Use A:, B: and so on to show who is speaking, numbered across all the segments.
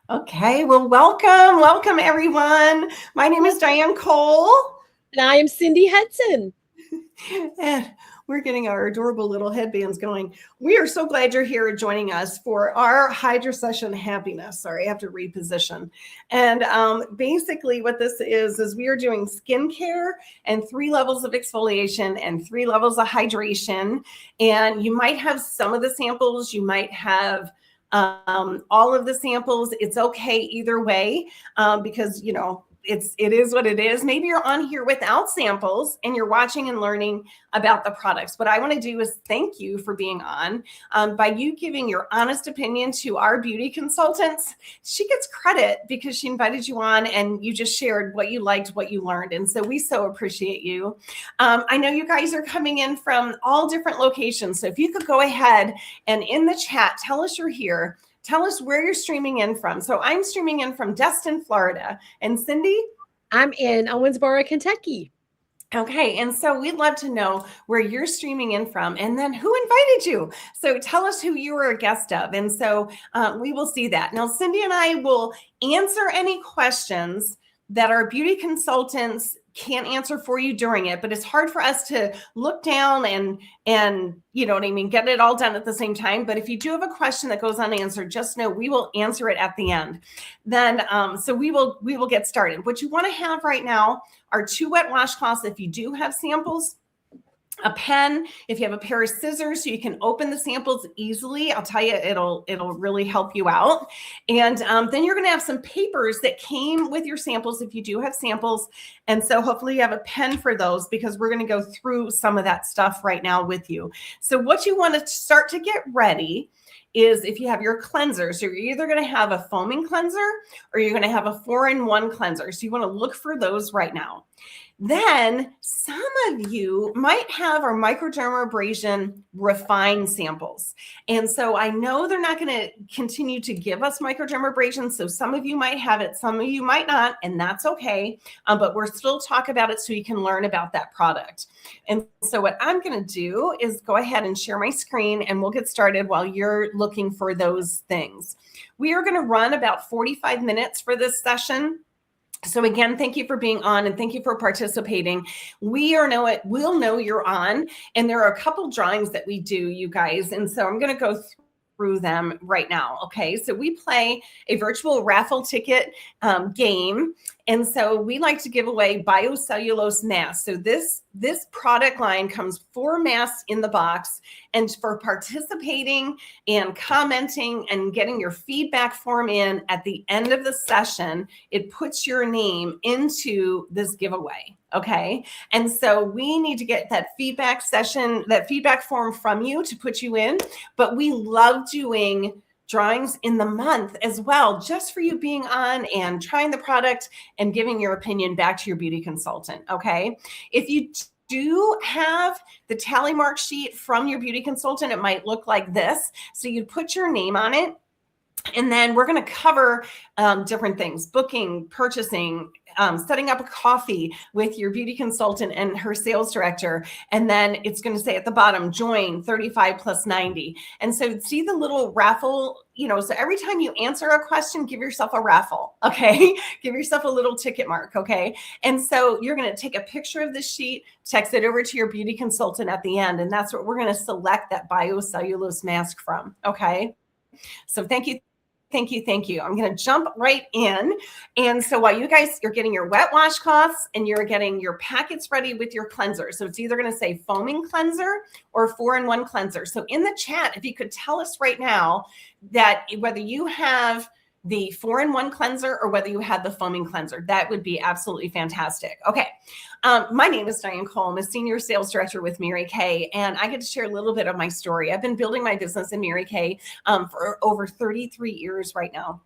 A: Okay, well, welcome everyone. My name is Diane Cole.
B: And I am Cindy Hudson.
A: And we're getting our adorable little headbands going. We are so glad you're here joining us for our Hydra Session Happiness. Sorry, I have to reposition. And basically what this is we are doing skincare and 3 levels of exfoliation and 3 levels of hydration. And you might have some of the samples, you might have all of the samples. It's okay either way, because it is what it is. Maybe you're on here without samples and you're watching and learning about the products. What I want to do is thank you for being on. By you giving your honest opinion to our beauty consultants, she gets credit because she invited you on and you just shared what you liked, what you learned. And so we so appreciate you. I know you guys are coming in from all different locations. So if you could go ahead and in the chat, tell us you're here. Tell us where you're streaming in from. So I'm streaming in from Destin, Florida. And Cindy?
B: I'm in Owensboro, Kentucky.
A: Okay, and so we'd love to know where you're streaming in from and then who invited you. So tell us who you were a guest of. And so we will see that. Now, Cindy and I will answer any questions that our beauty consultants can't answer for you during it, but it's hard for us to look down and you know what I mean, get it all done at the same time. But if you do have a question that goes unanswered, just know we will answer it at the end. Then, so we will get started. What you want to have right now are 2 wet washcloths if you do have samples, a pen, if you have a pair of scissors so you can open the samples easily. I'll tell you, it'll really help you out. And then you're going to have some papers that came with your samples if you do have samples. And so hopefully you have a pen for those because we're going to go through some of that stuff right now with you. So what you want to start to get ready is if you have your cleanser. So you're either going to have a foaming cleanser or you're going to have a 4-in-1 cleanser. So you want to look for those right now. Then some of you might have our microdermabrasion refined samples. And so I know they're not going to continue to give us microdermabrasion. So some of you might have it, some of you might not, and that's okay. But we're still talk about it so you can learn about that product. And so what I'm going to do is go ahead and share my screen and we'll get started while you're looking for those things. We are going to run about 45 minutes for this session. So again, thank you for being on and thank you for participating. We'll know you're on, and there are a couple drawings that we do, you guys. And so I'm going to go through them right now. Okay, so we play a virtual raffle ticket game. And so we like to give away biocellulose masks. So this product line comes 4 masks in the box. And for participating and commenting and getting your feedback form in at the end of the session, it puts your name into this giveaway. Okay. And so we need to get that feedback form from you to put you in. But we love doing drawings in the month as well, just for you being on and trying the product and giving your opinion back to your beauty consultant. Okay. If you do have the tally mark sheet from your beauty consultant, it might look like this. So you'd put your name on it. And then we're going to cover different things: booking, purchasing, setting up a coffee with your beauty consultant and her sales director. And then it's going to say at the bottom, join 35 plus 90. And so see the little raffle, so every time you answer a question, give yourself a raffle. Okay. Give yourself a little ticket mark. Okay. And so you're going to take a picture of this sheet, text it over to your beauty consultant at the end. And that's what we're going to select that biocellulose mask from. Okay. So thank you. Thank you. Thank you. I'm going to jump right in. And so while you guys, you're getting your wet washcloths and you're getting your packets ready with your cleanser. So it's either going to say foaming cleanser or 4-in-1 cleanser. So in the chat, if you could tell us right now that whether you have the 4-in-1 cleanser or whether you had the foaming cleanser. That would be absolutely fantastic. Okay. My name is Diane Cole. I'm a senior sales director with Mary Kay, and I get to share a little bit of my story. I've been building my business in Mary Kay for over 33 years right now.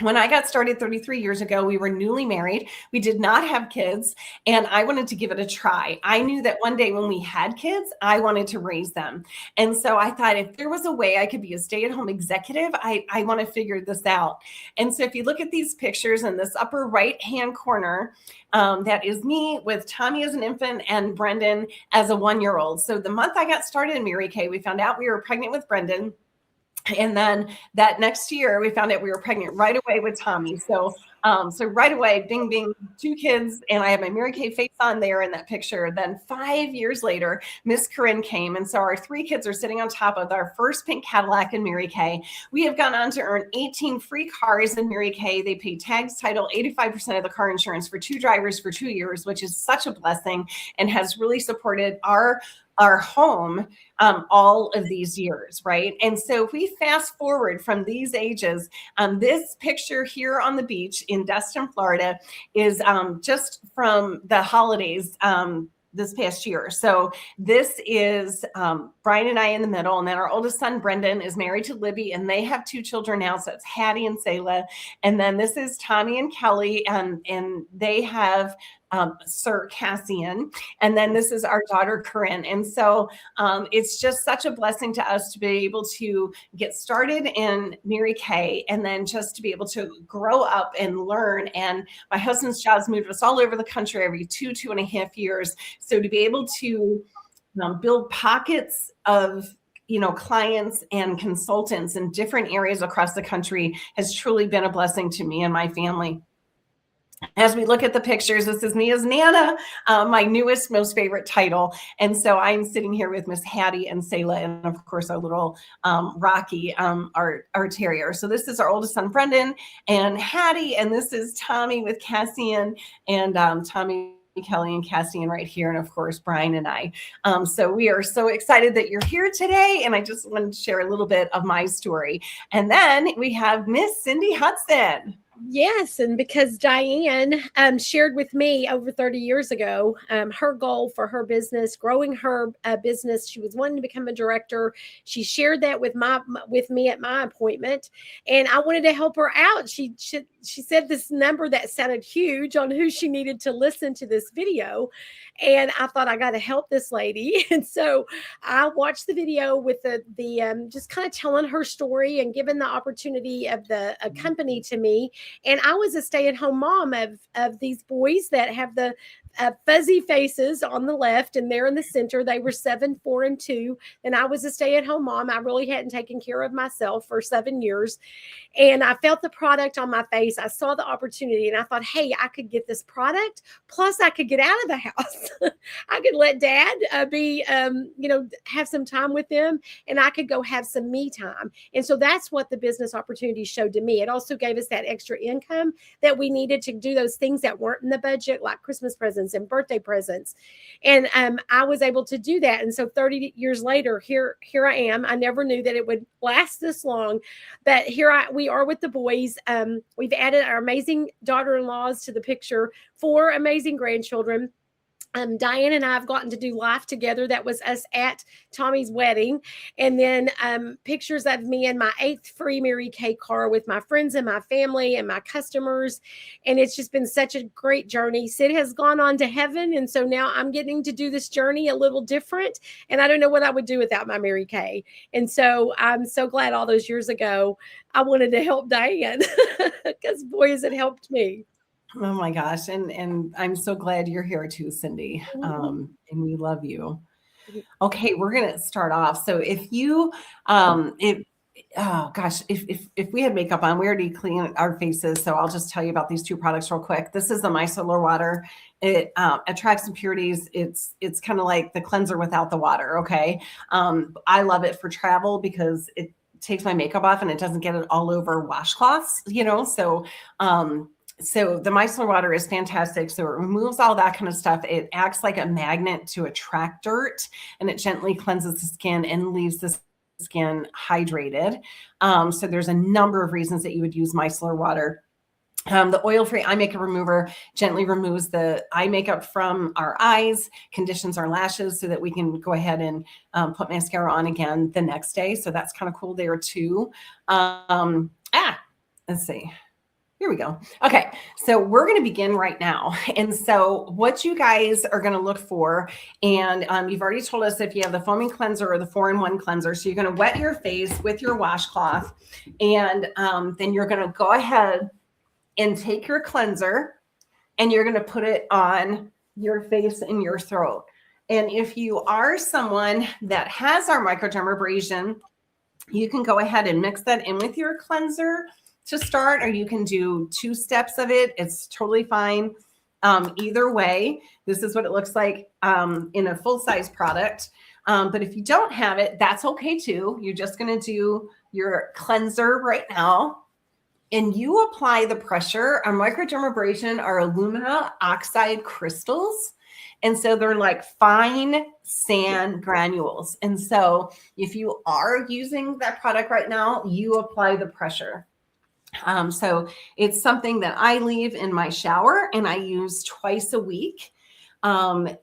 A: When I got started 33 years ago, we were newly married. We did not have kids, and I wanted to give it a try. I knew that one day when we had kids, I wanted to raise them. And so I thought if there was a way I could be a stay-at-home executive, I want to figure this out. And so if you look at these pictures in this upper right-hand corner, that is me with Tommy as an infant and Brendan as a 1-year-old. So the month I got started in Mary Kay, we found out we were pregnant with Brendan. And then that next year, we found out we were pregnant right away with Tommy. So right away, bing, bing, 2 kids. And I had my Mary Kay face on there in that picture. Then 5 years later, Miss Corinne came. And so our 3 kids are sitting on top of our first pink Cadillac in Mary Kay. We have gone on to earn 18 free cars in Mary Kay. They pay tags, title, 85% of the car insurance for 2 drivers for 2 years, which is such a blessing and has really supported our home all of these years, right? And so if we fast forward from these ages, this picture here on the beach in Destin, Florida is just from the holidays this past year. So this is Brian and I in the middle, and then our oldest son, Brendan, is married to Libby, and they have 2 children now. So it's Hattie and Selah. And then this is Tommy and Kelly, and they have Sir Cassian. And then this is our daughter, Corinne. And so it's just such a blessing to us to be able to get started in Mary Kay and then just to be able to grow up and learn. And my husband's jobs moved us all over the country every 2.5 years. So to be able to build pockets of clients and consultants in different areas across the country has truly been a blessing to me and my family. As we look at the pictures, this is me as Nana, my newest, most favorite title. And so I'm sitting here with Miss Hattie and Selah, and of course our little Rocky, our terrier. So this is our oldest son, Brendan, and Hattie, and this is Tommy with Cassian, and Tommy, Kelly, and Cassian right here, and of course Brian and I. So we are so excited that you're here today, and I just wanted to share a little bit of my story. And then we have Miss Cindy Hudson.
B: Yes, and because Diane shared with me over 30 years ago her goal for her business, growing her business. She was wanting to become a director. She shared that with me at my appointment, and I wanted to help her out. She said this number that sounded huge on who she needed to listen to this video, and I thought I got to help this lady. And so I watched the video with the just kind of telling her story and giving the opportunity of the company to me. And I was a stay-at-home mom of these boys that have the fuzzy faces on the left, and they're in the center. They were 7, 4, and 2. And I was a stay-at-home mom. I really hadn't taken care of myself for 7 years. And I felt the product on my face. I saw the opportunity, and I thought, hey, I could get this product. Plus, I could get out of the house. I could let Dad have some time with them, and I could go have some me time. And so that's what the business opportunity showed to me. It also gave us that extra income that we needed to do those things that weren't in the budget, like Christmas presents and birthday presents. And I was able to do that. And so 30 years later, here I am. I never knew that it would last this long, but we are with the boys. We've added our amazing daughter-in-laws to the picture, 4 amazing grandchildren. Diane and I have gotten to do life together. That was us at Tommy's wedding. And then pictures of me in my 8th free Mary Kay car with my friends and my family and my customers. And it's just been such a great journey. Sid has gone on to heaven. And so now I'm getting to do this journey a little different. And I don't know what I would do without my Mary Kay. And so I'm so glad all those years ago, I wanted to help Diane because boy, has it helped me.
A: Oh my gosh. And I'm so glad you're here too, Cindy. And we love you. Okay, we're going to start off. So if you, if we had makeup on, we already cleaned our faces. So I'll just tell you about these 2 products real quick. This is the micellar water. It attracts impurities. It's kind of like the cleanser without the water. Okay. I love it for travel because it takes my makeup off and it doesn't get it all over washcloths, So the micellar water is fantastic. So it removes all that kind of stuff. It acts like a magnet to attract dirt, and it gently cleanses the skin and leaves the skin hydrated. So there's a number of reasons that you would use micellar water. The oil-free eye makeup remover gently removes the eye makeup from our eyes, conditions our lashes so that we can go ahead and put mascara on again the next day. So that's kind of cool there too. Let's see. Here we go. Okay, so we're going to begin right now. And so what you guys are going to look for, and you've already told us if you have the foaming cleanser or the 4-in-1 cleanser. So you're going to wet your face with your washcloth, and then you're going to go ahead and take your cleanser and you're going to put it on your face and your throat. And if you are someone that has our microdermabrasion, you can go ahead and mix that in with your cleanser to start, or you can do 2 steps of it. It's totally fine. Either way, this is what it looks like in a full-size product. But if you don't have it, that's okay too. You're just going to do your cleanser right now. And you apply the pressure. Our microdermabrasion are alumina oxide crystals. And so they're like fine sand granules. And so if you are using that product right now, you apply the pressure. So it's something that I leave in my shower and I use twice a week. And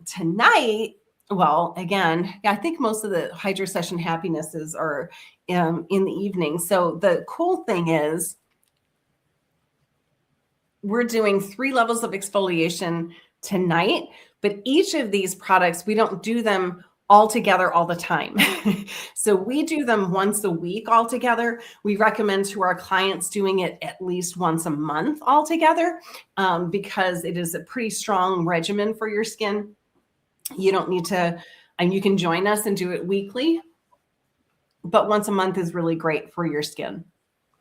A: tonight, well, again, I think most of the Hydra Session happinesses are in the evening. So the cool thing is we're doing 3 levels of exfoliation tonight, but each of these products, we don't do them all together all the time. So we do them once a week all together. We recommend to our clients doing it at least once a month all together because it is a pretty strong regimen for your skin. You don't need to, and you can join us and do it weekly, but once a month is really great for your skin.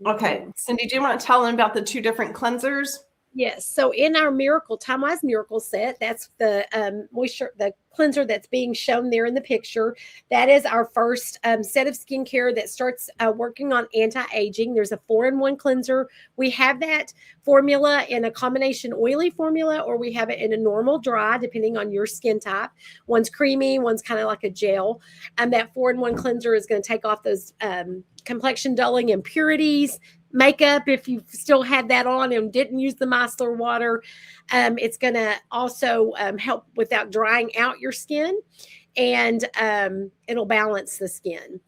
A: Okay, Cindy, do you want to tell them about the 2 different cleansers?
B: Yes. So in our Time-Wise Miracle set, that's the the cleanser that's being shown there in the picture. That is our first set of skincare that starts working on anti-aging. There's a 4-in-1 cleanser. We have that formula in a combination oily formula, or we have it in a normal dry, depending on your skin type. One's creamy, one's kind of like a gel. And that 4-in-1 cleanser is going to take off those complexion dulling impurities, makeup if you still had that on and didn't use the micellar water. It's going to also help without drying out your skin, and it'll balance the skin.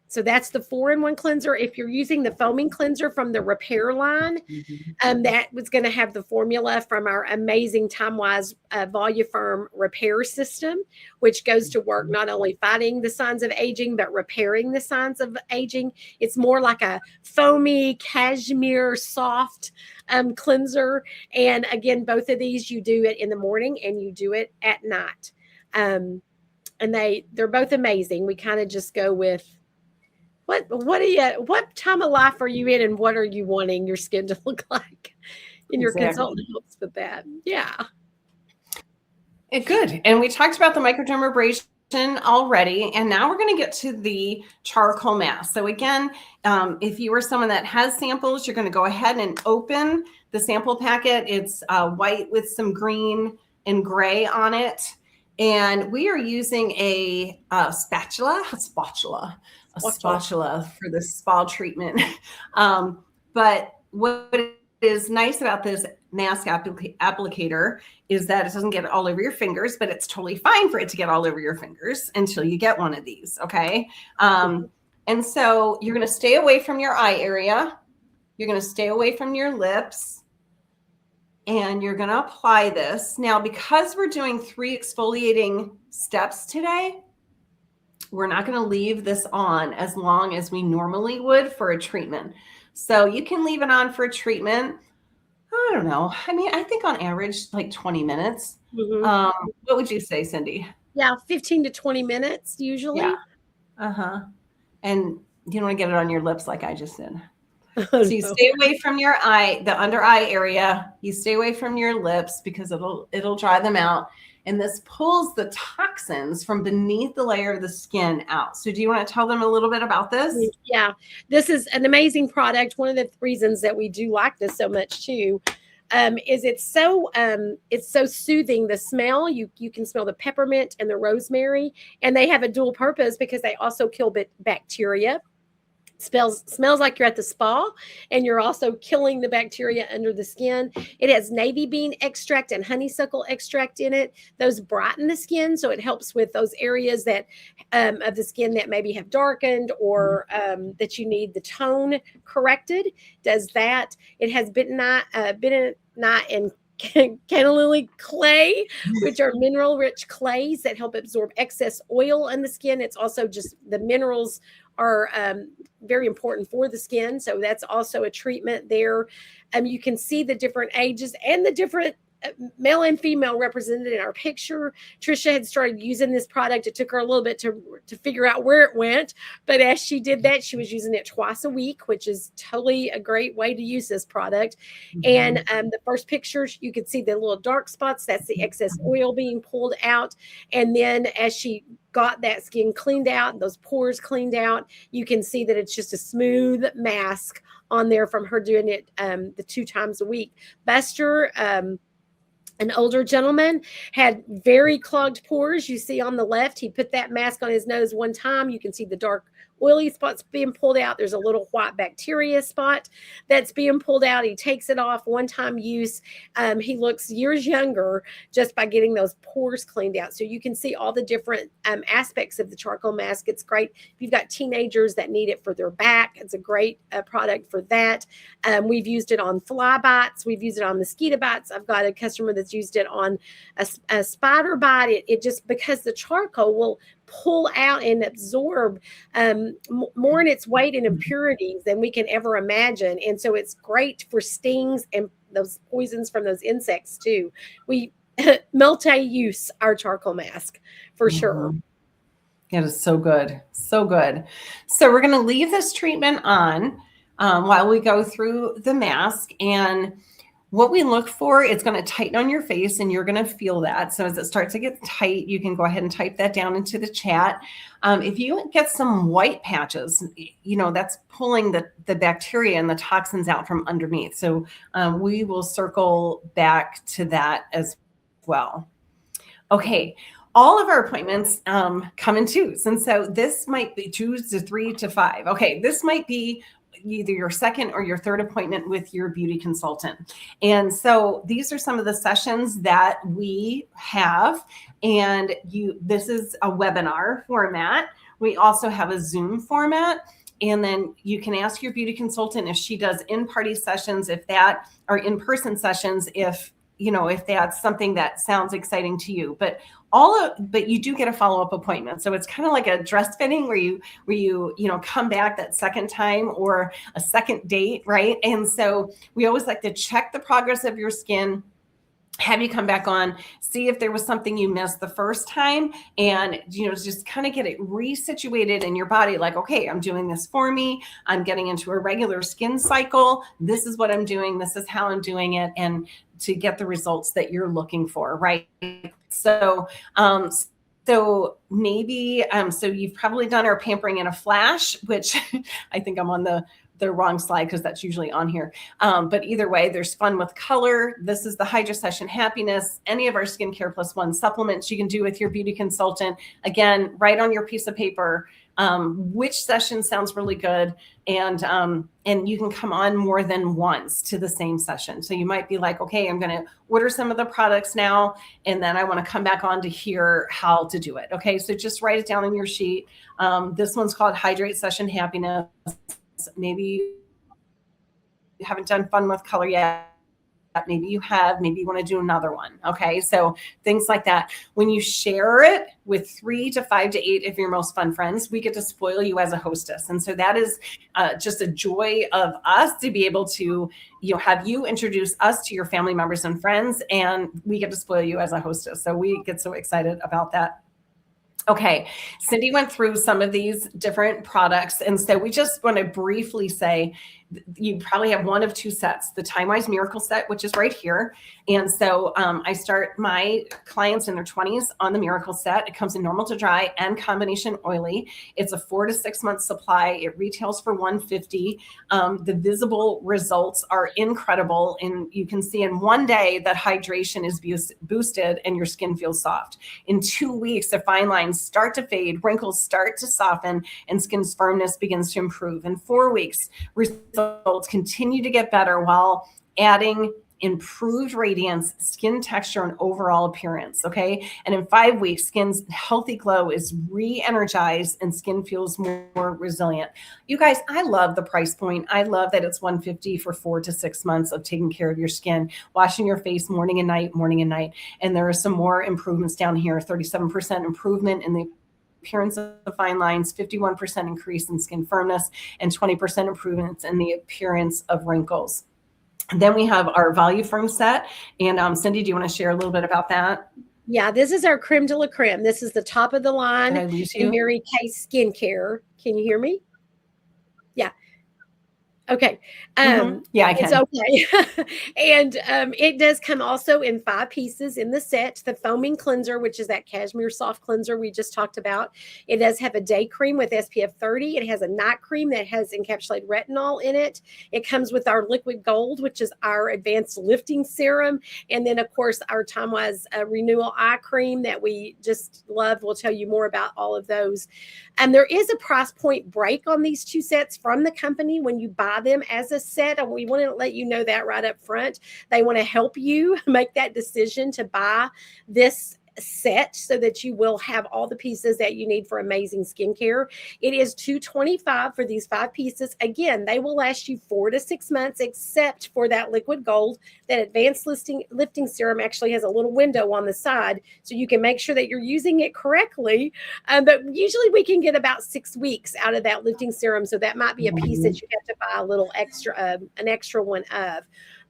B: So that's the 4-in-1 cleanser. If you're using the foaming cleanser from the Repair line, that was going to have the formula from our amazing Time-Wise Voluform Repair System, which goes to work not only fighting the signs of aging, but repairing the signs of aging. It's more like a foamy, cashmere, soft cleanser. And again, both of these, you do it in the morning and you do it at night. And they're both amazing. We kind of just go with, what time of life are you in and what are you wanting your skin to look like? And your consultant helps with that. Yeah.
A: Good. And we talked about the microdermabrasion already, and now we're going to get to the charcoal mask. So again, if you are someone that has samples, you're going to go ahead and open the sample packet. It's white with some green and gray on it. And we are using a spatula for the spa treatment. But what is nice about this mask applicator is that it doesn't get all over your fingers, but it's totally fine for it to get all over your fingers until you get one of these, okay? And so you're going to stay away from your eye area. You're going to stay away from your lips. And you're going to apply this. Now, because we're doing 3 exfoliating steps today, we're not going to leave this on as long as we normally would for a treatment. So you can leave it on for a treatment. I don't know. I mean, I think on average, like 20 minutes. What would you say, Cindy?
B: Yeah, 15 to 20 minutes usually.
A: Yeah. And you don't want to get it on your lips like I just did. So you stay away from your eye, the under eye area. You stay away from your lips because it'll dry them out. And this pulls the toxins from beneath the layer of the skin out. So do you want to tell them a little bit about this?
B: Yeah, this is an amazing product. One of the reasons that we do like this so much too. is it's so soothing. The smell, you can smell the peppermint and the rosemary, and they have a dual purpose because they also kill bacteria. Smells like you're at the spa, and you're also killing the bacteria under the skin. It has navy bean extract and honeysuckle extract in it. Those brighten the skin, so it helps with those areas that of the skin that maybe have darkened, or that you need the tone corrected. Does that. It has bentonite and canna lily clay, which are mineral rich clays that help absorb excess oil in the skin. It's also just the minerals are very important for the skin. So that's also a treatment there. You can see the different ages and the different male and female represented in our picture. Trisha had started using this product. It took her a little bit to figure out where it went. But as she did that, she was using it twice a week, which is totally a great way to use this product. And the first picture, you can see the little dark spots. That's the excess oil being pulled out. And then as she got that skin cleaned out, those pores cleaned out, you can see that it's just a smooth mask on there from her doing it the 2 times a week. Buster, an older gentleman, had very clogged pores. You see on the left, he put that mask on his nose one time. You can see the dark oily spots being pulled out. There's a little white bacteria spot that's being pulled out. He takes it off, one-time use. He looks years younger just by getting those pores cleaned out. So you can see all the different aspects of the charcoal mask. It's great if you've got teenagers that need it for their back. It's a great product for that. We've used it on fly bites. We've used it on mosquito bites. I've got a customer that's used it on a spider bite. It just, because the charcoal will pull out and absorb more in its weight and impurities than we can ever imagine. And so it's great for stings and those poisons from those insects too. We multi-use our charcoal mask for sure.
A: It is so good. So good. So we're going to leave this treatment on while we go through the mask. And what we look for, it's going to tighten on your face, and you're going to feel that. So as it starts to get tight, you can go ahead and type that down into the chat. If you get some white patches, that's pulling the bacteria and the toxins out from underneath. So we will circle back to that as well. Okay. All of our appointments come in 2s. And so this might be 2 to 3 to 5. Okay. This might be either your 2nd or your 3rd appointment with your beauty consultant. And so these are some of the sessions that we have. And this is a webinar format. We also have a Zoom format. And then you can ask your beauty consultant if she does in-party sessions, if that are in-person sessions, if that's something that sounds exciting to you. But you do get a follow-up appointment. So it's kind of like a dress fitting where you come back that second time, or a second date, right? And so we always like to check the progress of your skin, have you come back on, see if there was something you missed the first time, and just kind of get it resituated in your body. Like, okay, I'm doing this for me. I'm getting into a regular skin cycle. This is what I'm doing. This is how I'm doing it. And to get the results that you're looking for, right? So maybe, so you've probably done our pampering in a flash, which I think I'm on the wrong slide because that's usually on here. But either way, there's fun with color. This is the Hydra Session Happiness. Any of our Skincare Plus One supplements you can do with your beauty consultant. Again, write on your piece of paper which session sounds really good, and you can come on more than once to the same session. So you might be like, okay, I'm going to order some of the products now, and then I want to come back on to hear how to do it. Okay, so just write it down on your sheet. This one's called Hydrate Session Happiness. Maybe you haven't done fun with color yet. Maybe you have, maybe you want to do another one. Okay. So things like that. When you share it with 3 to 5 to 8 of your most fun friends, we get to spoil you as a hostess. And so that is just a joy of us to be able to, have you introduce us to your family members and friends, and we get to spoil you as a hostess. So we get so excited about that. Okay, Cindy went through some of these different products. And so we just want to briefly say, you probably have one of two sets, the Time Wise Miracle set, which is right here. And so I start my clients in their 20s on the Miracle set. It comes in normal to dry and combination oily. It's a 4 to 6 month supply. It retails for $150. The visible results are incredible. And you can see in one day that hydration is boosted and your skin feels soft. In 2 weeks, the fine lines start to fade, wrinkles start to soften, and skin's firmness begins to improve. In 4 weeks, results continue to get better while adding improved radiance, skin texture, and overall appearance. Okay. And in 5 weeks, skin's healthy glow is re-energized and skin feels more resilient. You guys, I love the price point. I love that it's $150 for 4 to 6 months of taking care of your skin, washing your face morning and night, morning and night. And there are some more improvements down here, 37% improvement in the appearance of fine lines, 51% increase in skin firmness, and 20% improvements in the appearance of wrinkles. Then we have our Volume Firm set. And Cindy, do you want to share a little bit about that?
B: Yeah, this is our creme de la creme. This is the top of the line in Mary Kay skincare. Can you hear me? Yeah. Okay.
A: Yeah, I can.
B: It's okay. And it does come also in 5 pieces in the set. The foaming cleanser, which is that cashmere soft cleanser we just talked about. It does have a day cream with SPF 30. It has a night cream that has encapsulated retinol in it. It comes with our liquid gold, which is our advanced lifting serum. And then, of course, our Time Wise renewal eye cream that we just love. We'll tell you more about all of those. And there is a price point break on these 2 sets from the company when you buy them as a set. And we want to let you know that right up front. They want to help you make that decision to buy this set so that you will have all the pieces that you need for amazing skincare. It is $225 for these 5 pieces. Again, they will last you 4 to 6 months, except for that liquid gold. That advanced lifting serum actually has a little window on the side, so you can make sure that you're using it correctly. But usually we can get about 6 weeks out of that lifting serum, so that might be a piece that you have to buy a little extra, an extra one of.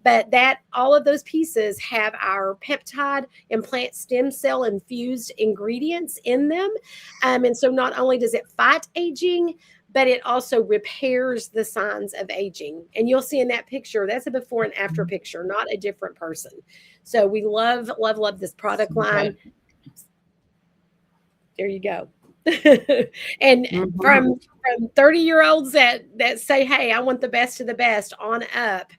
B: But that all of those pieces have our peptide and plant stem cell infused ingredients in them. And so not only does it fight aging, but it also repairs the signs of aging. And you'll see in that picture, that's a before and after picture, not a different person. So we love, love, love this product line. There you go. And from 30-year-olds that say, hey, I want the best of the best on up,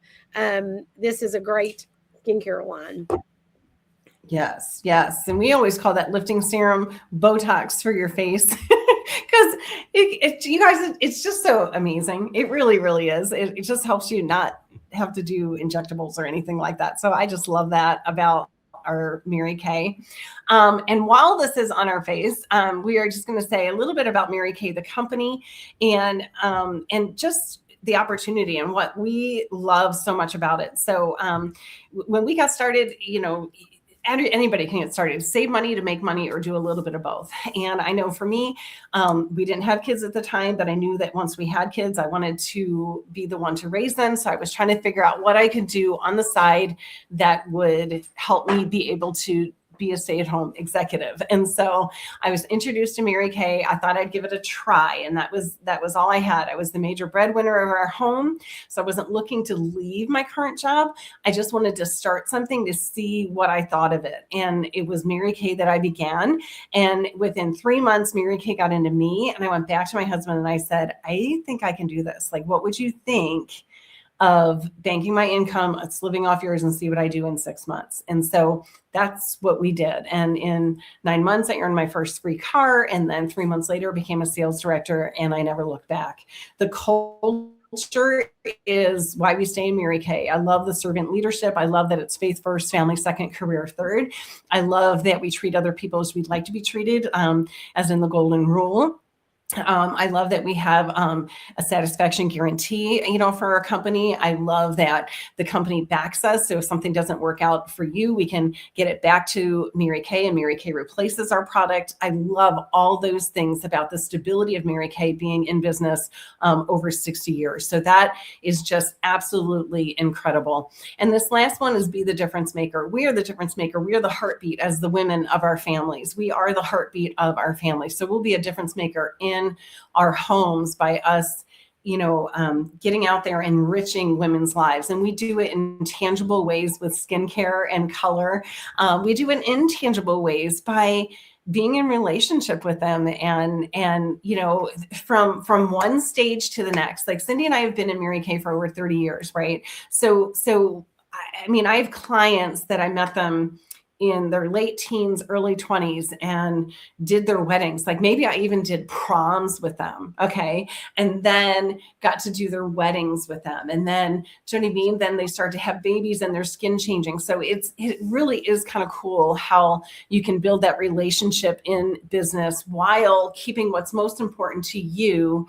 B: this is a great skincare line.
A: Yes, yes. And we always call that lifting serum Botox for your face because you guys, it's just so amazing. It really, really is. It just helps you not have to do injectables or anything like that. So I just love that about our Mary Kay. And while this is on our face, we are just going to say a little bit about Mary Kay, the company, and just the opportunity and what we love so much about it. So when we got started, anybody can get started, save money to make money or do a little bit of both. And I know for me, we didn't have kids at the time, but I knew that once we had kids, I wanted to be the one to raise them. So I was trying to figure out what I could do on the side that would help me be able to be a stay-at-home executive. And so I was introduced to Mary Kay. I thought I'd give it a try. And that was all I had. I was the major breadwinner of our home. So I wasn't looking to leave my current job. I just wanted to start something to see what I thought of it. And it was Mary Kay that I began. And within 3 months, Mary Kay got into me. And I went back to my husband and I said, I think I can do this. Like, what would you think of banking my income, it's living off yours, and see what I do in 6 months? And so that's what we did. And in 9 months, I earned my first free car. And then 3 months later, I became a sales director, and I never looked back. The culture is why we stay in Mary Kay. I love the servant leadership. I love that it's faith first, family second, career third. I love that we treat other people as we'd like to be treated, as in the golden rule. I love that we have a satisfaction guarantee, for our company. I love that the company backs us. So if something doesn't work out for you, we can get it back to Mary Kay, and Mary Kay replaces our product. I love all those things about the stability of Mary Kay being in business over 60 years. So that is just absolutely incredible. And this last one is be the difference maker. We are the difference maker. We are the heartbeat as the women of our families. We are the heartbeat of our families. So we'll be a difference maker in our homes by us getting out there, enriching women's lives. And we do it in tangible ways with skincare and color. We do it in intangible ways by being in relationship with them, and from one stage to the next. Like Cindy and I have been in Mary Kay for over 30 years, right? So I mean, I have clients that I met them in their late teens, early 20s, and did their weddings. Like maybe I even did proms with them. Okay. And then got to do their weddings with them. And then, do you know what I mean? Then they start to have babies and their skin changing. So it really is kind of cool how you can build that relationship in business while keeping what's most important to you,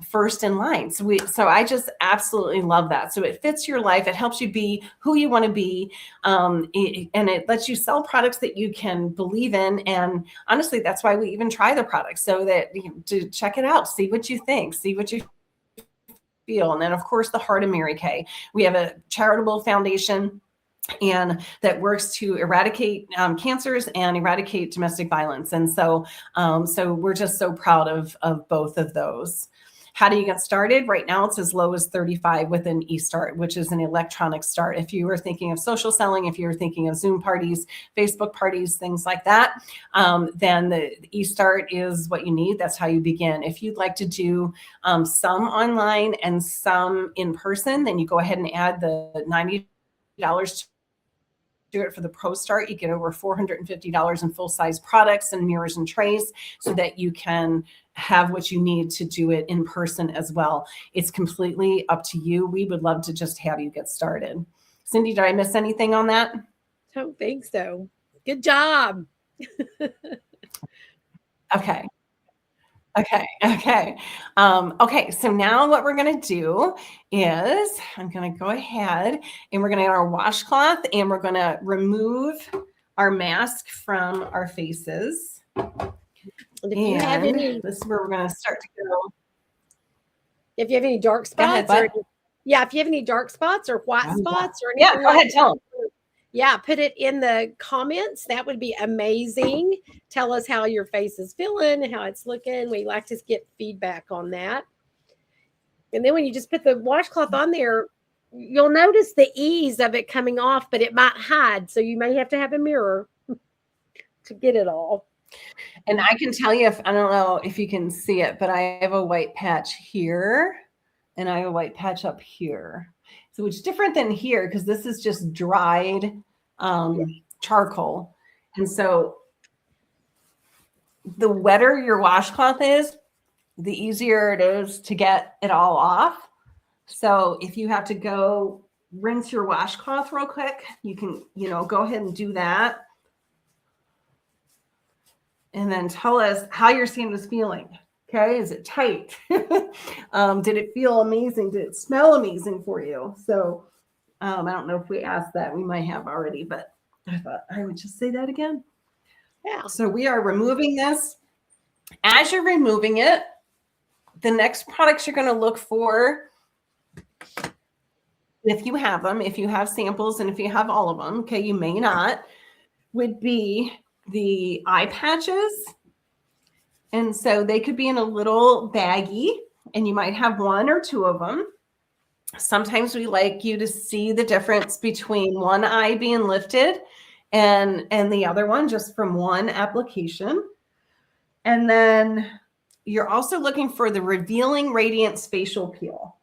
A: first in line. So I just absolutely love that. So it fits your life. It helps you be who you want to be. And it lets you sell products that you can believe in. And honestly, that's why we even try the product, so that to check it out, see what you think, see what you feel. And then of course, the Heart of Mary Kay. We have a charitable foundation and that works to eradicate cancers and eradicate domestic violence. And so we're just so proud of both of those. How do you get started? Right now, it's as low as $35 with an eStart, which is an electronic start. If you were thinking of social selling, if you were thinking of Zoom parties, Facebook parties, things like that, then the eStart is what you need. That's how you begin. If you'd like to do some online and some in person, then you go ahead and add the $90 to do it for the Pro Start. You get over $450 in full-size products and mirrors and trays, so that you can have what you need to do it in person as well. It's completely up to you. We would love to just have you get started. Cindy, did I miss anything on that?
B: Don't think so. Good job.
A: Okay. So now what we're going to do is I'm going to go ahead and we're going to get our washcloth and we're going to remove our mask from our faces.
B: And if you have any,
A: this is where we're going to start to go.
B: If you have any dark spots, if you have any dark spots or white spots or anything,
A: go ahead, tell them.
B: Yeah, put it in the comments. That would be amazing. Tell us how your face is feeling and how it's looking. We like to get feedback on that. And then when you just put the washcloth on there, you'll notice the ease of it coming off, but it might hide. So you may have to have a mirror to get it all.
A: And I can tell you, I don't know if you can see it, but I have a white patch here and I have a white patch up here. So it's different than here because this is just dried charcoal. And so the wetter your washcloth is, the easier it is to get it all off. So if you have to go rinse your washcloth real quick, you can, go ahead and do that. And then tell us how your skin is feeling. Okay, is it tight? Did it feel amazing? Did it smell amazing for you? So I don't know if we asked that. We might have already, but I thought I would just say that again.
B: Yeah.
A: So we are removing this. As you're removing it, the next products you're going to look for, if you have them, if you have samples, and if you have all of them, okay, you may not, would be the eye patches. And so they could be in a little baggie, and you might have one or two of them. Sometimes we like you to see the difference between one eye being lifted and the other one just from one application. And then you're also looking for the Revealing Radiance Facial Peel.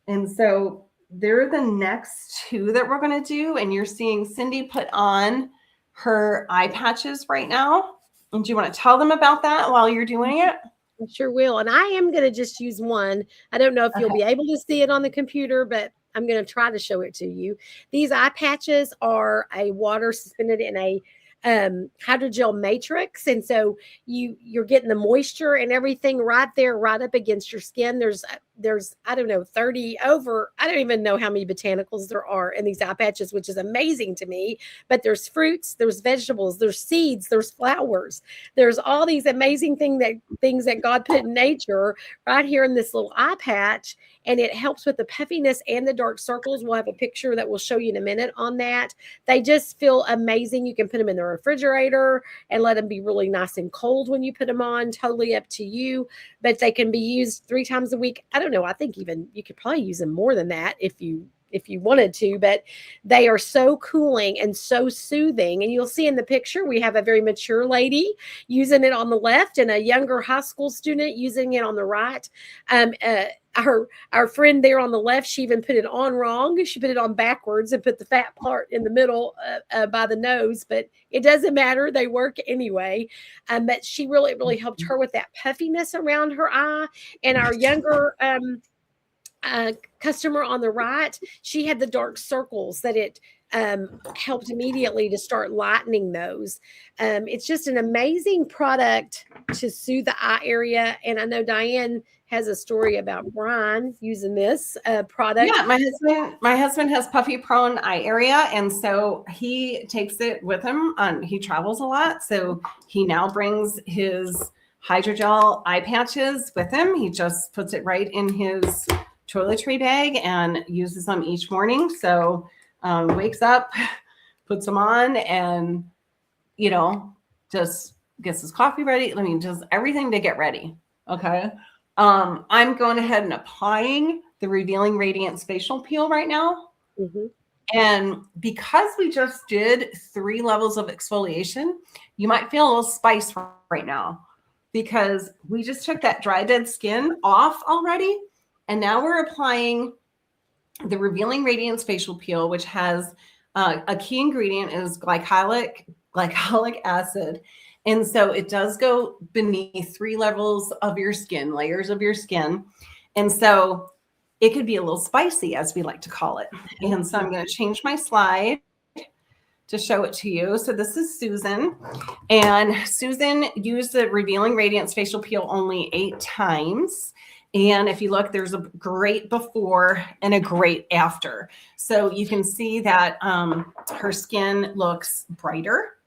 A: And so they're the next two that we're going to do. And you're seeing Cindy put on her eye patches right now. And do you want to tell them about that while you're doing it?
B: I sure will. And I am going to just use one. I don't know if you'll be able to see it on the computer, but I'm going to try to show it to you. These eye patches are a water suspended in a hydrogel matrix. And so you're getting the moisture and everything right there, right up against your skin. There's there's, I don't know, 30 over, I don't even know how many botanicals there are in these eye patches, which is amazing to me. But there's fruits, there's vegetables, there's seeds, there's flowers, there's all these amazing things that God put in nature right here in this little eye patch. And it helps with the puffiness and the dark circles. We'll have a picture that we'll show you in a minute on that. They just feel amazing. You can put them in the refrigerator and let them be really nice and cold when you put them on. Totally up to you. But they can be used 3 times a week. I don't know. I think even you could probably use them more than that if you wanted to, but they are so cooling and so soothing. And you'll see in the picture, we have a very mature lady using it on the left and a younger high school student using it on the right. Our friend there on the left, she even put it on wrong. She put it on backwards and put the fat part in the middle by the nose, but it doesn't matter. They work anyway. But she really helped her with that puffiness around her eye. And our younger customer on the right, she had the dark circles that it helped immediately to start lightening those. It's just an amazing product to soothe the eye area. And I know Diane has a story about Brian using this product.
A: Yeah, my husband has puffy prone eye area, and so he takes it with him. He travels a lot, so he now brings his hydrogel eye patches with him. He just puts it right in his toiletry bag and uses them each morning. So wakes up, puts them on, and just gets his coffee ready. I mean, just everything to get ready. Okay. I'm going ahead and applying the Revealing Radiance Facial Peel right now.
B: Mm-hmm.
A: And because we just did 3 levels of exfoliation, you might feel a little spice right now because we just took that dry, dead skin off already. And now we're applying the Revealing Radiance Facial Peel, which has a key ingredient is glycolic acid. And so it does go beneath 3 levels of your skin, layers of your skin. And so it could be a little spicy, as we like to call it. And so I'm going to change my slide to show it to you. So this is Susan. And Susan used the Revealing Radiance Facial Peel only 8 times. And if you look, there's a great before and a great after. So you can see that her skin looks brighter.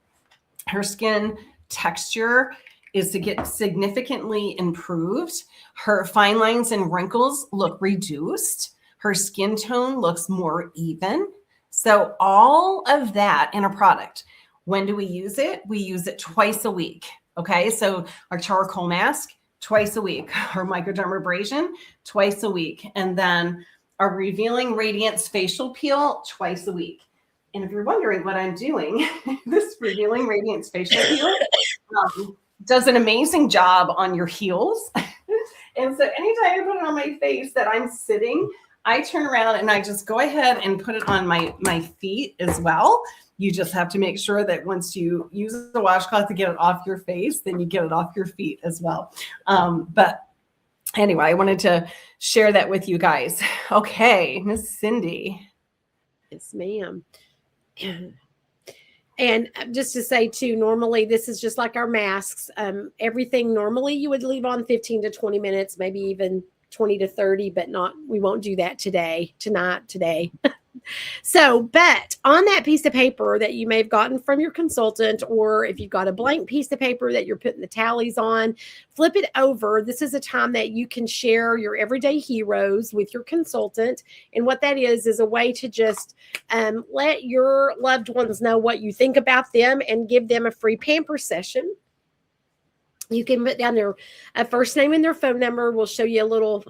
A: Her skin texture is to get significantly improved. Her fine lines and wrinkles look reduced. Her skin tone looks more even. So all of that in a product. When do we use it? We use it twice a week. Okay, so our charcoal mask, twice a week. Our microdermabrasion, twice a week. And then our Revealing Radiance Facial Peel, twice a week. And if you're wondering what I'm doing, this Revealing Radiance Facial Peel does an amazing job on your heels. And so anytime I put it on my face that I'm sitting, I turn around and I just go ahead and put it on my feet as well. You just have to make sure that once you use the washcloth to get it off your face, then you get it off your feet as well. But anyway, I wanted to share that with you guys. Okay, Miss Cindy.
B: Yes, ma'am. And just to say too, normally this is just like our masks. Everything normally you would leave on 15 to 20 minutes, maybe even 20 to 30, but we won't do that today. So, but on that piece of paper that you may have gotten from your consultant, or if you've got a blank piece of paper that you're putting the tallies on, flip it over. This is a time that you can share your everyday heroes with your consultant. And what that is a way to just let your loved ones know what you think about them and give them a free pamper session. You can put down their first name and their phone number. We'll show you a little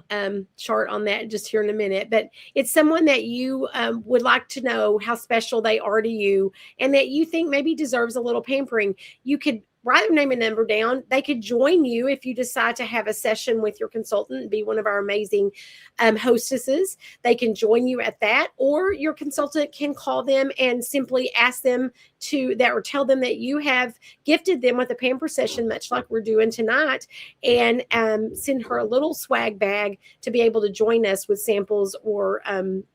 B: chart on that just here in a minute. But it's someone that you would like to know how special they are to you and that you think maybe deserves a little pampering. You could write their name and number down. They could join you if you decide to have a session with your consultant and be one of our amazing hostesses. They can join you at that, or your consultant can call them and simply ask them or tell them that you have gifted them with a pamper session, much like we're doing tonight, and send her a little swag bag to be able to join us with samples, or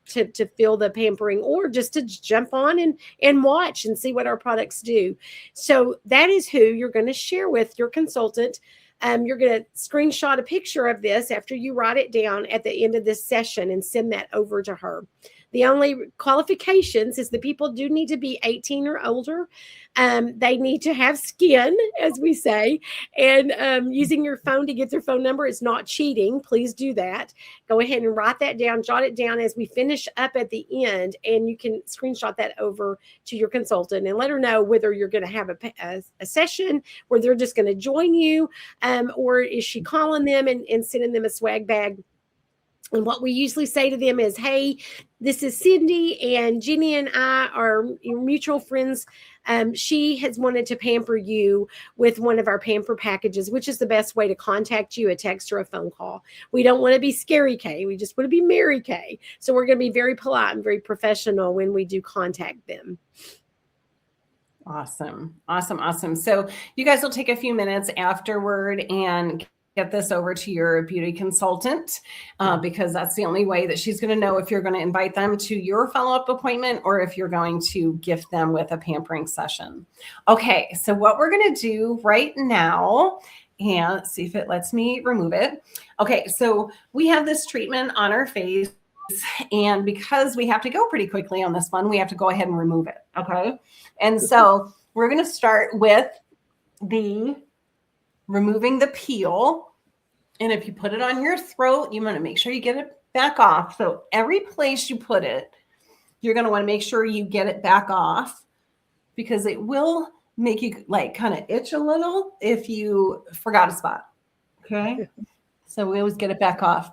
B: to feel the pampering, or just to jump on and watch and see what our products do. So that is who you're going to share with your consultant. you're going to screenshot a picture of this after you write it down at the end of this session and send that over to her. The only qualifications is the people do need to be 18 or older. They need to have skin, as we say, and using your phone to get their phone number is not cheating. Please do that. Go ahead and write that down, jot it down as we finish up at the end, and you can screenshot that over to your consultant and let her know whether you're going to have a session where they're just going to join you, or is she calling them and sending them a swag bag. And what we usually say to them is, hey, this is Cindy, and Jenny and I are mutual friends. She has wanted to pamper you with one of our pamper packages, which is the best way to contact you, a text or a phone call. We don't want to be scary K. We just want to be Mary K. So we're going to be very polite and very professional when we do contact them.
A: Awesome. Awesome. Awesome. So you guys will take a few minutes afterward and get this over to your beauty consultant, because that's the only way that she's going to know if you're going to invite them to your follow-up appointment or if you're going to gift them with a pampering session. Okay, so what we're going to do right now, and let's see if it lets me remove it. Okay, so we have this treatment on our face, and because we have to go pretty quickly on this one, we have to go ahead and remove it, okay? And so we're going to start with removing the peel. And if you put it on your throat, you want to make sure you get it back off. So every place you put it, you're going to want to make sure you get it back off, because it will make you like kind of itch a little if you forgot a spot. Okay. So we always get it back off.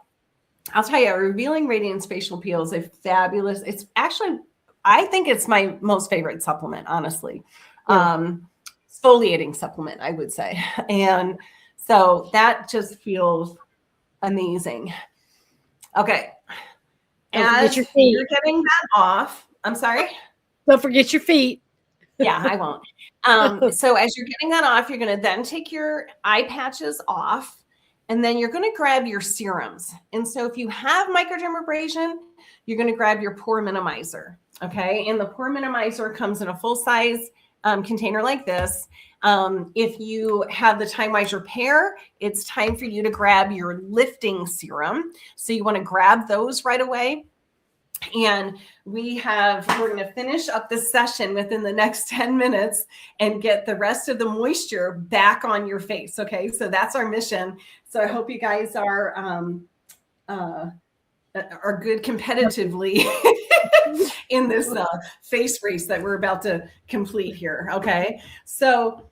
A: I'll tell you, Revealing Radiance Facial Peel is a fabulous, it's actually, I think it's my most favorite supplement, honestly. Yeah. Exfoliating supplement, I would say. And so that just feels amazing. Okay. As you're getting that off, I'm sorry?
B: Don't forget your feet.
A: Yeah, I won't. So as you're getting that off, you're going to then take your eye patches off, and then you're going to grab your serums. And so if you have microdermabrasion, you're going to grab your pore minimizer. Okay. And the pore minimizer comes in a full size container like this. If you have the Time-Wise Repair, it's time for you to grab your lifting serum. So you want to grab those right away. And we're going to finish up this session within the next 10 minutes and get the rest of the moisture back on your face. Okay. So that's our mission. So I hope you guys are good competitively in this face race that we're about to complete here. Okay. So,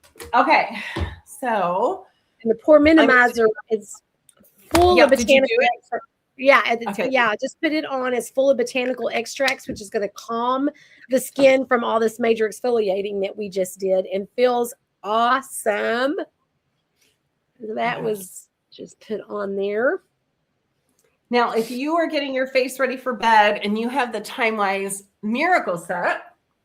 A: and
B: the pore minimizer is full of botanical extracts. Yeah.
A: Okay.
B: Yeah. Just put it on. It's full of botanical extracts, which is going to calm the skin from all this major exfoliating that we just did, and feels awesome. That was just put on there.
A: Now, if you are getting your face ready for bed and you have the Time-Wise Miracle Set,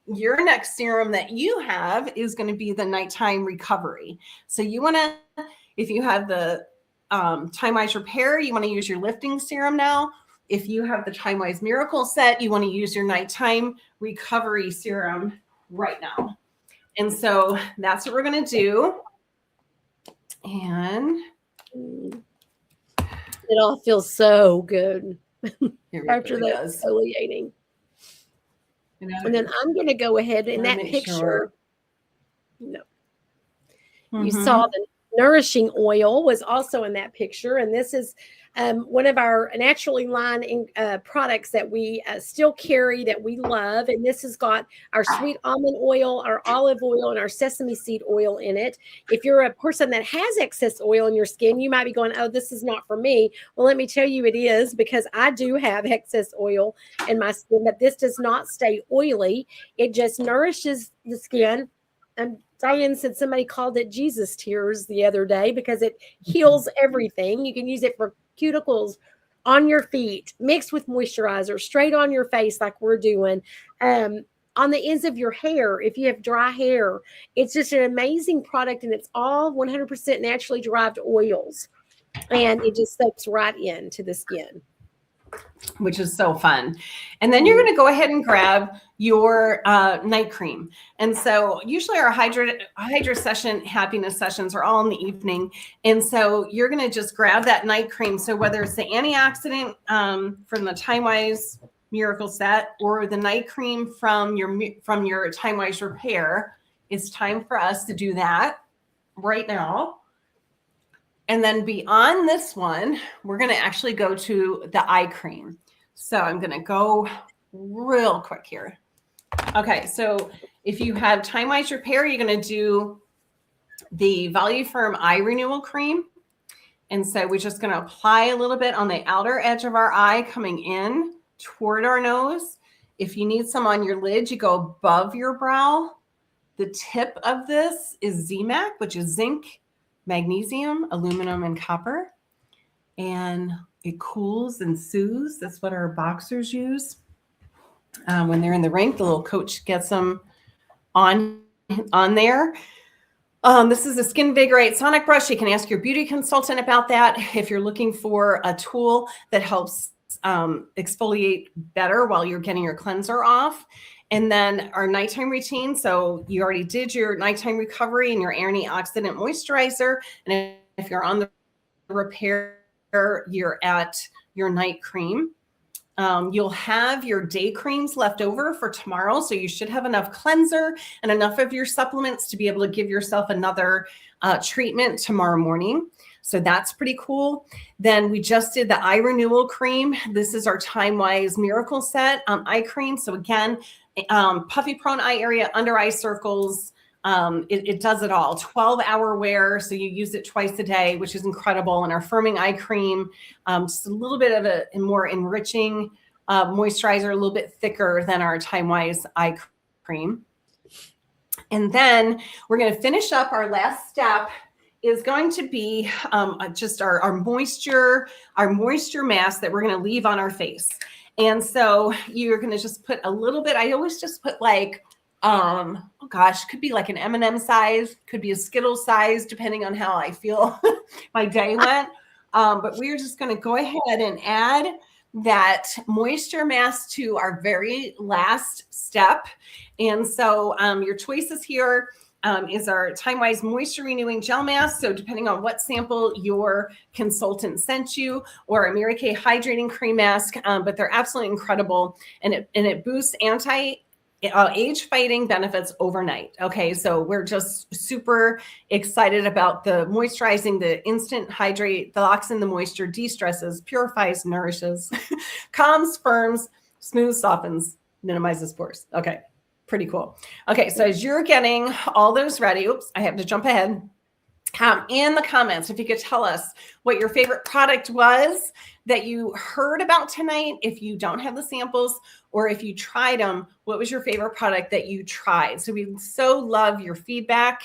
A: your next serum that you have is going to be the Nighttime Recovery. So you want to, if you have the Time-Wise Repair, you want to use your lifting serum now. If you have the Time-Wise Miracle Set, you want to use your Nighttime Recovery serum right now. And so that's what we're going to do. And
B: it all feels so good after
A: really
B: that exfoliating. And then I'm going to go ahead in that picture. You saw the nourishing oil was also in that picture. And this is one of our naturally lined products that we still carry, that we love. And this has got our sweet almond oil, our olive oil, and our sesame seed oil in it. If you're a person that has excess oil in your skin, you might be going, oh, this is not for me. Well, let me tell you it is, because I do have excess oil in my skin, but this does not stay oily. It just nourishes the skin. And Diane said somebody called it Jesus tears the other day, because it heals everything. You can use it for cuticles, on your feet, mixed with moisturizer, straight on your face like we're doing, on the ends of your hair if you have dry hair. It's just an amazing product, and it's all 100% naturally derived oils, and it just soaks right into the skin.
A: which is so fun. And then you're going to go ahead and grab your night cream. And so usually our Hydra session, happiness sessions are all in the evening. And so you're going to just grab that night cream. So whether it's the antioxidant from the Time Wise Miracle Set or the night cream from your Time Wise Repair, it's time for us to do that right now. And then beyond this one, we're going to actually go to the eye cream. So I'm going to go real quick here. Okay, so if you have Time Wise Repair, you're going to do the Volume Firm Eye Renewal Cream. And so we're just going to apply a little bit on the outer edge of our eye coming in toward our nose. If you need some on your lid, you go above your brow. The tip of this is ZMAC, which is zinc, magnesium, aluminum, and copper. And it cools and soothes. That's what our boxers use. When they're in the rink, the little coach gets them on there. This is a Skinvigorate Sonic Brush. You can ask your beauty consultant about that if you're looking for a tool that helps exfoliate better while you're getting your cleanser off. And then our nighttime routine. So you already did your nighttime recovery and your antioxidant moisturizer. And if you're on the repair, you're at your night cream. You'll have your day creams left over for tomorrow. So you should have enough cleanser and enough of your supplements to be able to give yourself another treatment tomorrow morning. So that's pretty cool. Then we just did the eye renewal cream. This is our Time Wise Miracle Set eye cream. So again, puffy prone eye area, under eye circles. It does it all. 12-hour wear. So you use it twice a day, which is incredible. And our firming eye cream, just a little bit of a more enriching moisturizer, a little bit thicker than our Time Wise eye cream. And then we're going to finish up. Our last step is going to be just our moisture mask that we're going to leave on our face. And so you're going to just put a little bit. I always just put like, oh gosh, could be like an M&M size, could be a Skittles size, depending on how I feel my day went. But we're just going to go ahead and add that moisture mask to our very last step. And so your choices here is our Time Wise Moisture Renewing Gel Mask. So depending on what sample your consultant sent you, or a Mary Kay Hydrating Cream Mask, but they're absolutely incredible. And it boosts age fighting benefits overnight. Okay, so we're just super excited about the moisturizing, the instant hydrate, the locks in the moisture, de-stresses, purifies, nourishes, calms, firms, smooths, softens, minimizes pores. Okay, pretty cool. Okay, so as you're getting all those ready, oops, I have to jump ahead. In the comments, if you could tell us what your favorite product was that you heard about tonight, if you don't have the samples, or if you tried them, what was your favorite product that you tried? So we so love your feedback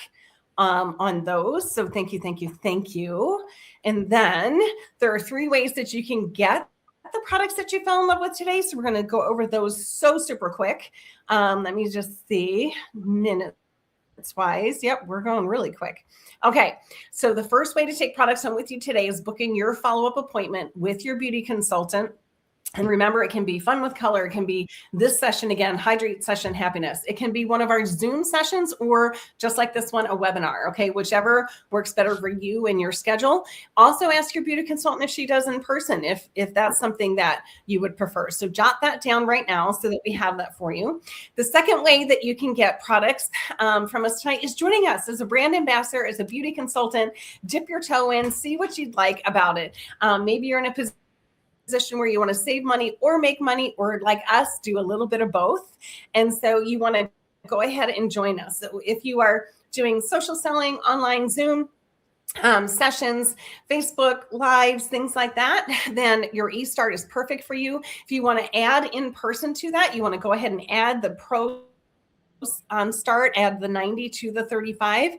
A: on those. So thank you, thank you, thank you. And then there are 3 ways that you can get the products that you fell in love with today. So we're going to go over those so super quick. Let me just see minutes wise. Yep, we're going really quick. Okay, so the first way to take products home with you today is booking your follow-up appointment with your beauty consultant. And remember, it can be fun with color. It can be this session again, Hydrate Session Happiness. It can be one of our Zoom sessions, or just like this one, a webinar. Okay, whichever works better for you and your schedule. Also ask your beauty consultant if she does in person, if that's something that you would prefer. So jot that down right now so that we have that for you. The second way that you can get products from us tonight is joining us as a brand ambassador, as a beauty consultant. Dip your toe in, see what you'd like about it. Maybe you're in a position where you want to save money or make money, or like us, do a little bit of both. And so you want to go ahead and join us. So if you are doing social selling, online Zoom sessions, Facebook lives, things like that, then your eStart is perfect for you. If you want to add in person to that, you want to go ahead and add the Pro start, add the 90 to the 35.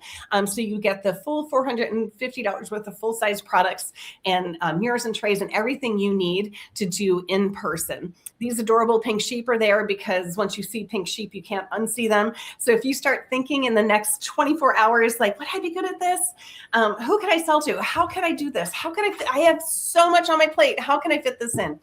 A: So you get the full $450 worth of full-size products and mirrors and trays and everything you need to do in person. These adorable pink sheep are there because once you see pink sheep, you can't unsee them. So if you start thinking in the next 24 hours, like, would I be good at this? Who can I sell to? How can I do this? How can I have so much on my plate? How can I fit this in?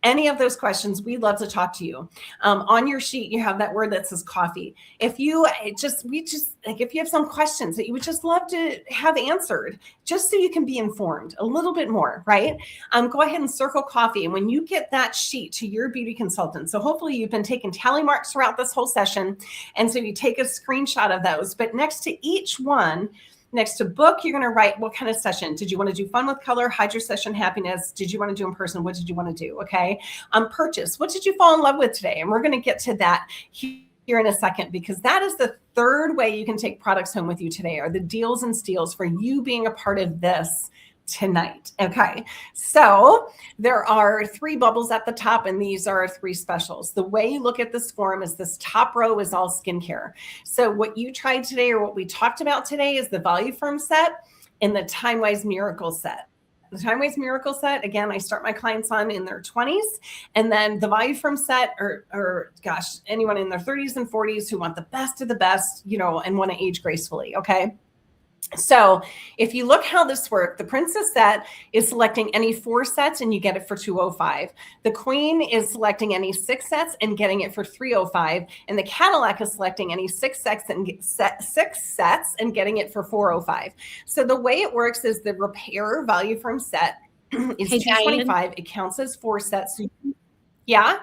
A: any of those questions, we'd love to talk to you. On your sheet, you have that word that says coffee. If you if you have some questions that you would just love to have answered, just so you can be informed a little bit more, right? Go ahead and circle coffee. And when you get that sheet to your beauty consultant, so hopefully you've been taking tally marks throughout this whole session. And so you take a screenshot of those, but next to each one, next to book, you're going to write what kind of session. Did you want to do fun with color, hydro session, happiness? Did you want to do in person? What did you want to do? Okay. Purchase. What did you fall in love with today? And we're going to get to that here in a second, because that is the third way you can take products home with you today, are the deals and steals for you being a part of this tonight. Okay. So there are 3 bubbles at the top, and these are 3 specials. The way you look at this form is this top row is all skincare. So what you tried today, or what we talked about today, is the Value Firm set and the Time Wise Miracle set. The Time Wise Miracle set, again, I start my clients on in their 20s, and then the Value Firm set, or gosh, anyone in their 30s and 40s who want the best of the best, and want to age gracefully. Okay. So if you look how this works, the Princess set is selecting any 4 sets and you get it for $205. The Queen is selecting any 6 sets and getting it for $305. And the Cadillac is selecting any 6 sets and getting it for $405. So the way it works is the Repair Value Firm set is $225. It counts as 4 sets. Yeah.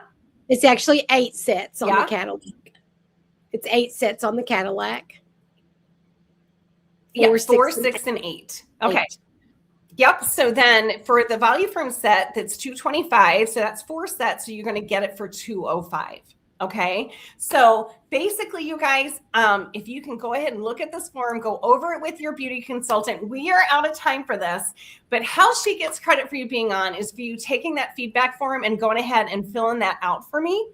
B: It's actually 8 sets on the Cadillac. It's 8 sets on the Cadillac.
A: 4, 6, and 8. Okay.
B: 8.
A: Yep. So then for the Value Firm set, that's $225. So that's 4 sets. So you're going to get it for $205. Okay. So basically, you guys, if you can go ahead and look at this form, go over it with your beauty consultant. We are out of time for this, but how she gets credit for you being on is for you taking that feedback form and going ahead and filling that out for me.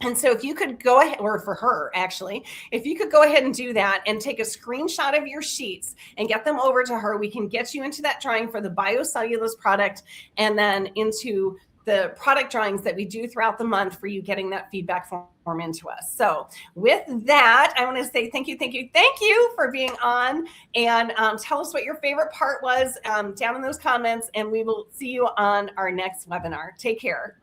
A: And so if you could go ahead, or for her, actually, if you could go ahead and do that and take a screenshot of your sheets and get them over to her, we can get you into that drawing for the biocellulose product, and then into the product drawings that we do throughout the month for you getting that feedback form into us. So with that, I want to say thank you for being on, and tell us what your favorite part was down in those comments, and we will see you on our next webinar. Take care.